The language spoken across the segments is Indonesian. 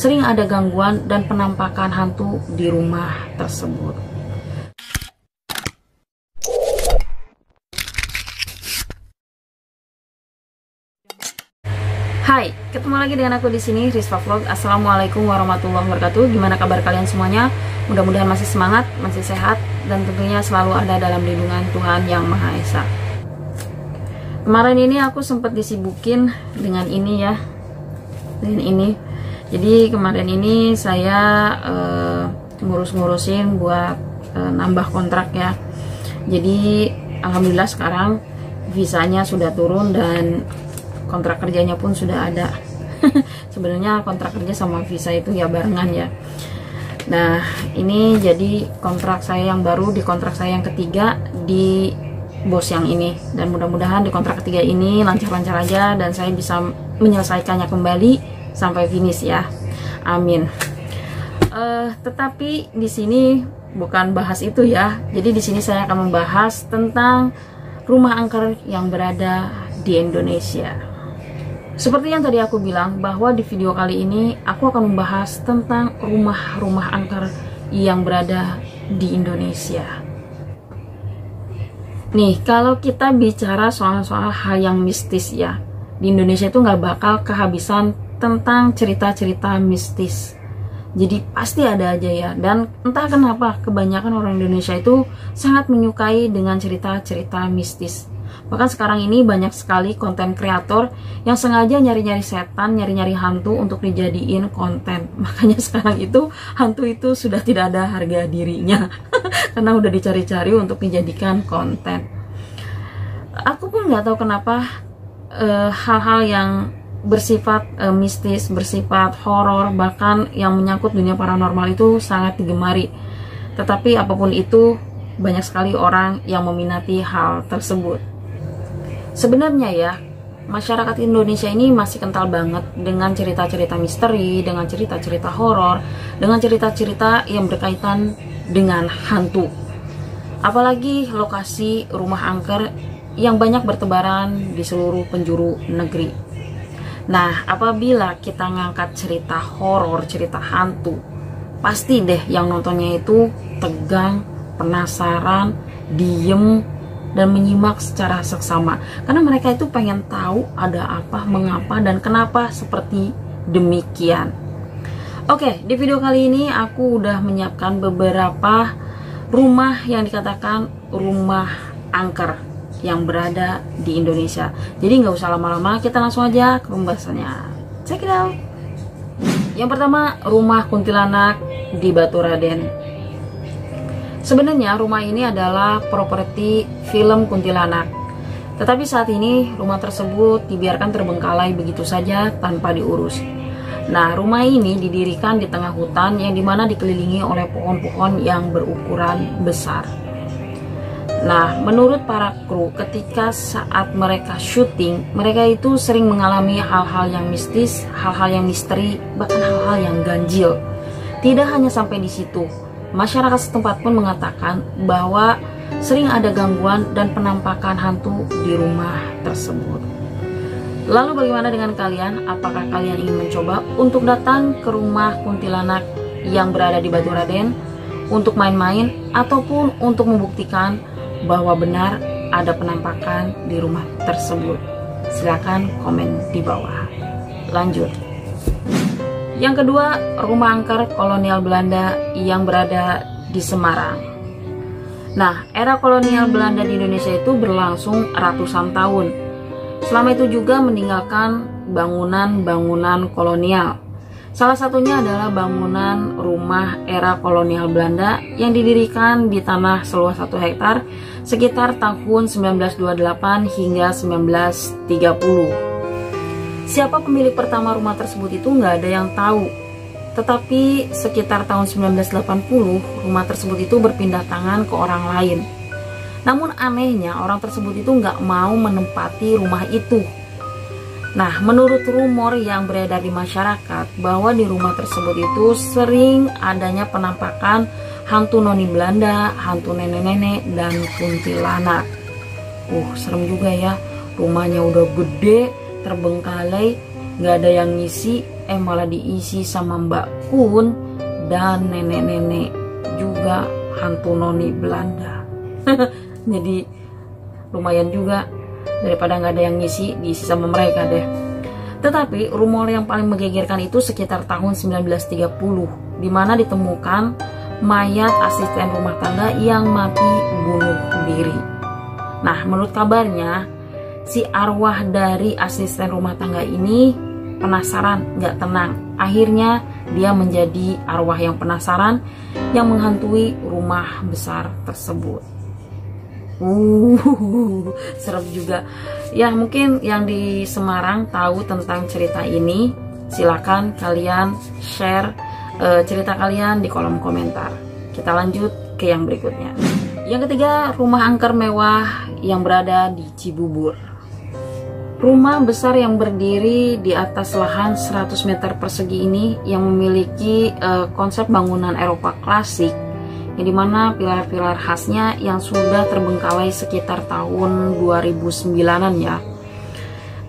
sering ada gangguan dan penampakan hantu di rumah tersebut. Hai, ketemu lagi dengan aku di sini, Rizva Vlog. Assalamualaikum warahmatullahi wabarakatuh. Gimana kabar kalian semuanya? Mudah-mudahan masih semangat, masih sehat, dan tentunya selalu ada dalam lindungan Tuhan Yang Maha Esa. Kemarin ini aku sempat disibukin dengan ini ya, dengan ini. Jadi kemarin ini saya ngurus-ngurusin buat nambah kontrak ya. Jadi alhamdulillah sekarang visanya sudah turun dan kontrak kerjanya pun sudah ada. Sebenarnya kontrak kerja sama visa itu ya barengan ya. Nah, ini jadi kontrak saya yang baru, di kontrak saya yang ketiga di bos yang ini. Dan mudah-mudahan di kontrak ketiga ini lancar-lancar aja dan saya bisa menyelesaikannya kembali sampai finish ya. Amin. Tetapi di sini bukan bahas itu ya. Jadi di sini saya akan membahas tentang rumah angker yang berada di Indonesia. Seperti yang tadi aku bilang, bahwa di video kali ini aku akan membahas tentang rumah-rumah angker yang berada di Indonesia. Nih, kalau kita bicara soal hal yang mistis ya, di Indonesia itu nggak bakal kehabisan tentang cerita-cerita mistis. Jadi pasti ada aja ya, dan entah kenapa kebanyakan orang Indonesia itu sangat menyukai dengan cerita-cerita mistis. Bahkan sekarang ini banyak sekali konten kreator yang sengaja nyari-nyari setan, nyari-nyari hantu untuk dijadiin konten. Makanya sekarang itu hantu itu sudah tidak ada harga dirinya karena udah dicari-cari untuk dijadikan konten. Aku pun nggak tahu kenapa hal-hal yang bersifat mistis, bersifat horor, bahkan yang menyangkut dunia paranormal itu sangat digemari. Tetapi apapun itu, banyak sekali orang yang meminati hal tersebut. Sebenarnya ya, masyarakat Indonesia ini masih kental banget dengan cerita-cerita misteri, dengan cerita-cerita horor, dengan cerita-cerita yang berkaitan dengan hantu. Apalagi lokasi rumah angker yang banyak bertebaran di seluruh penjuru negeri. Nah, apabila kita ngangkat cerita horor, cerita hantu, pasti deh yang nontonnya itu tegang, penasaran, diem, dan menyimak secara seksama. Karena mereka itu pengen tahu ada apa, mengapa, dan kenapa seperti demikian. Oke, di video kali ini aku udah menyiapkan beberapa rumah yang dikatakan rumah angker yang berada di Indonesia. Jadi nggak usah lama-lama, kita langsung aja ke pembahasannya. Check it out. Yang pertama, rumah kuntilanak di Baturaden. Sebenarnya rumah ini adalah properti film kuntilanak. Tetapi saat ini rumah tersebut dibiarkan terbengkalai begitu saja tanpa diurus. Nah, rumah ini didirikan di tengah hutan yang dimana dikelilingi oleh pohon-pohon yang berukuran besar. Nah, menurut para kru, ketika saat mereka syuting, mereka itu sering mengalami hal-hal yang mistis, hal-hal yang misteri, bahkan hal-hal yang ganjil. Tidak hanya sampai di situ, masyarakat setempat pun mengatakan bahwa sering ada gangguan dan penampakan hantu di rumah tersebut. Lalu bagaimana dengan kalian? Apakah kalian ingin mencoba untuk datang ke rumah kuntilanak yang berada di Baturaden untuk main-main ataupun untuk membuktikan bahwa benar ada penampakan di rumah tersebut? Silahkan komen di bawah. Lanjut. Yang kedua, rumah angker kolonial Belanda yang berada di Semarang. Nah, era kolonial Belanda di Indonesia itu berlangsung ratusan tahun. Selama itu juga meninggalkan bangunan-bangunan kolonial. Salah satunya adalah bangunan rumah era kolonial Belanda yang didirikan di tanah seluas 1 hektar sekitar tahun 1928 hingga 1930. Siapa pemilik pertama rumah tersebut itu nggak ada yang tahu. Tetapi sekitar tahun 1980, rumah tersebut itu berpindah tangan ke orang lain. Namun anehnya orang tersebut itu nggak mau menempati rumah itu. Nah, menurut rumor yang beredar di masyarakat bahwa di rumah tersebut itu sering adanya penampakan hantu noni Belanda, hantu nenek-nenek, dan kuntilanak. Serem juga ya. Rumahnya udah gede, terbengkalai, nggak ada yang ngisi, malah diisi sama Mbak Kun dan nenek-nenek juga hantu noni Belanda. Jadi lumayan juga, daripada nggak ada yang ngisi, diisi sama mereka deh. Tetapi rumor yang paling menggegerkan itu sekitar tahun 1930, di mana ditemukan mayat asisten rumah tangga yang mati bunuh diri. Nah, menurut kabarnya si arwah dari asisten rumah tangga ini penasaran, nggak tenang. Akhirnya dia menjadi arwah yang penasaran yang menghantui rumah besar tersebut. Serem juga. Ya, mungkin yang di Semarang tahu tentang cerita ini, silakan kalian share cerita kalian di kolom komentar. Kita lanjut ke yang berikutnya. Yang ketiga, rumah angker mewah yang berada di Cibubur. Rumah besar yang berdiri di atas lahan 100 meter persegi ini yang memiliki konsep bangunan Eropa klasik, yang dimana pilar-pilar khasnya yang sudah terbengkalai sekitar tahun 2009-an ya.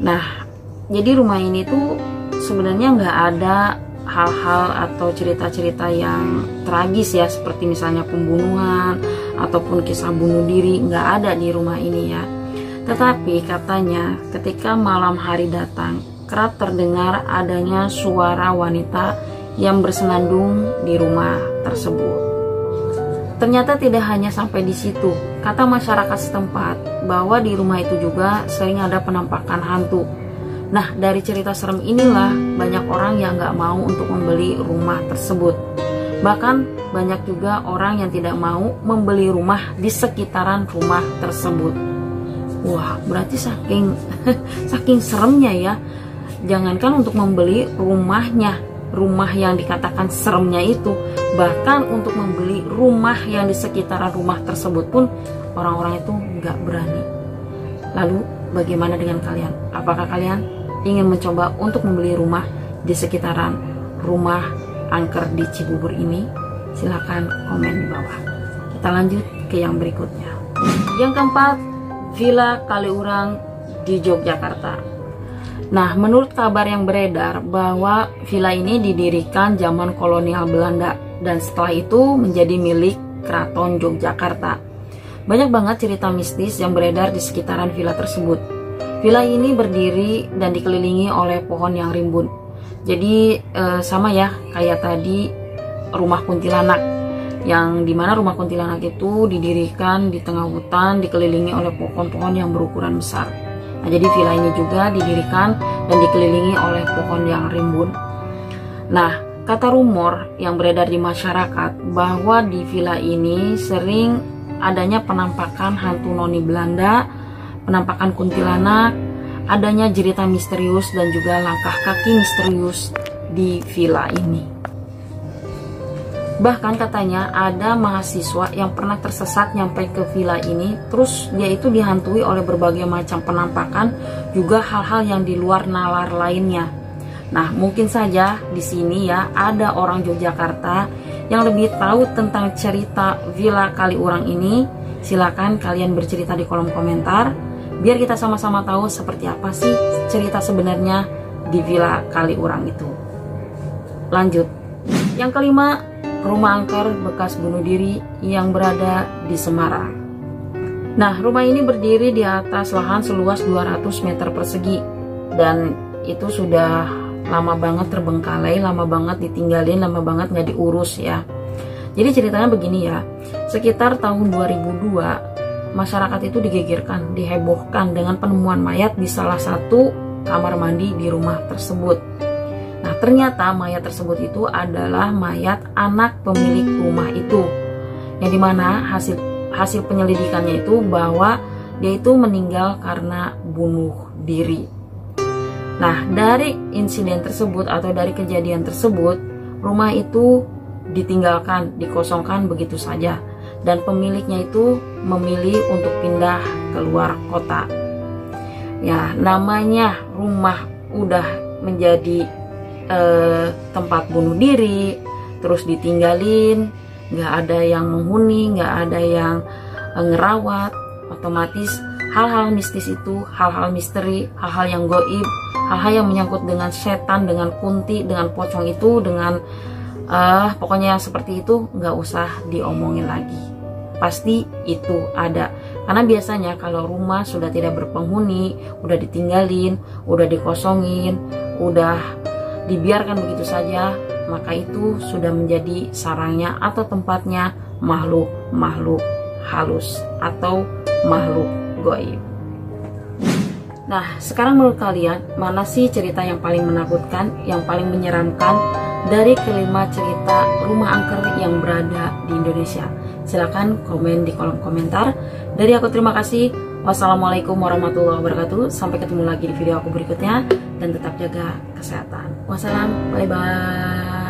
Nah, jadi rumah ini tuh sebenarnya nggak ada hal-hal atau cerita-cerita yang tragis ya, seperti misalnya pembunuhan ataupun kisah bunuh diri, nggak ada di rumah ini ya. Tetapi katanya ketika malam hari datang, kerap terdengar adanya suara wanita yang bersenandung di rumah tersebut. Ternyata tidak hanya sampai di situ, kata masyarakat setempat bahwa di rumah itu juga sering ada penampakan hantu. Nah, dari cerita serem inilah banyak orang yang nggak mau untuk membeli rumah tersebut. Bahkan banyak juga orang yang tidak mau membeli rumah di sekitaran rumah tersebut. Wah, berarti saking seremnya ya. Jangankan untuk membeli rumahnya, rumah yang dikatakan seremnya itu, bahkan untuk membeli rumah yang di sekitaran rumah tersebut pun orang-orang itu nggak berani. Lalu bagaimana dengan kalian? Apakah kalian ingin mencoba untuk membeli rumah di sekitaran rumah angker di Cibubur ini? Silahkan komen di bawah. Kita lanjut ke yang berikutnya. Yang keempat, Villa Kaliurang di Yogyakarta. Nah, menurut kabar yang beredar bahwa villa ini didirikan zaman kolonial Belanda dan setelah itu menjadi milik Keraton Yogyakarta. Banyak banget cerita mistis yang beredar di sekitaran villa tersebut. Villa ini berdiri dan dikelilingi oleh pohon yang rimbun. Jadi sama ya kayak tadi rumah kuntilanak, yang dimana rumah kuntilanak itu didirikan di tengah hutan dikelilingi oleh pohon-pohon yang berukuran besar. Nah, jadi villa ini juga didirikan dan dikelilingi oleh pohon yang rimbun. Nah, kata rumor yang beredar di masyarakat bahwa di villa ini sering adanya penampakan hantu noni Belanda, penampakan kuntilanak, adanya jerita misterius dan juga langkah kaki misterius di villa ini. Bahkan katanya ada mahasiswa yang pernah tersesat nyampe ke villa ini, terus dia itu dihantui oleh berbagai macam penampakan, juga hal-hal yang di luar nalar lainnya. Nah, mungkin saja di sini ya ada orang Yogyakarta yang lebih tahu tentang cerita Villa Kaliurang ini. Silakan kalian bercerita di kolom komentar, biar kita sama-sama tahu seperti apa sih cerita sebenarnya di Villa Kaliurang itu. Lanjut. Yang kelima, rumah angker bekas bunuh diri yang berada di Semarang. Nah, rumah ini berdiri di atas lahan seluas 200 meter persegi dan itu sudah lama banget terbengkalai, lama banget ditinggalin, lama banget nggak diurus ya. Jadi ceritanya begini ya, sekitar tahun 2002 masyarakat itu digegerkan, dihebohkan dengan penemuan mayat di salah satu kamar mandi di rumah tersebut. Nah, ternyata mayat tersebut itu adalah mayat anak pemilik rumah itu, yang dimana hasil penyelidikannya itu bahwa dia itu meninggal karena bunuh diri. Nah, dari insiden tersebut atau dari kejadian tersebut, rumah itu ditinggalkan, dikosongkan begitu saja, dan pemiliknya itu memilih untuk pindah keluar kota. Ya, namanya rumah udah menjadi tempat bunuh diri, terus ditinggalin, nggak ada yang menghuni, nggak ada yang ngerawat, otomatis hal-hal mistis itu, hal-hal misteri, hal-hal yang goib, hal-hal yang menyangkut dengan setan, dengan kunti, dengan pocong itu, dengan pokoknya yang seperti itu nggak usah diomongin lagi. Pasti itu ada. Karena biasanya kalau rumah sudah tidak berpenghuni, udah ditinggalin, udah dikosongin, udah dibiarkan begitu saja, maka itu sudah menjadi sarangnya atau tempatnya makhluk-makhluk halus atau makhluk goib. Nah, sekarang menurut kalian, mana sih cerita yang paling menakutkan, yang paling menyeramkan dari kelima cerita rumah angker yang berada di Indonesia? Silahkan komen di kolom komentar. Dari aku terima kasih. Wassalamualaikum warahmatullahi wabarakatuh. Sampai ketemu lagi di video aku berikutnya. Dan tetap jaga kesehatan. Wassalam, bye-bye.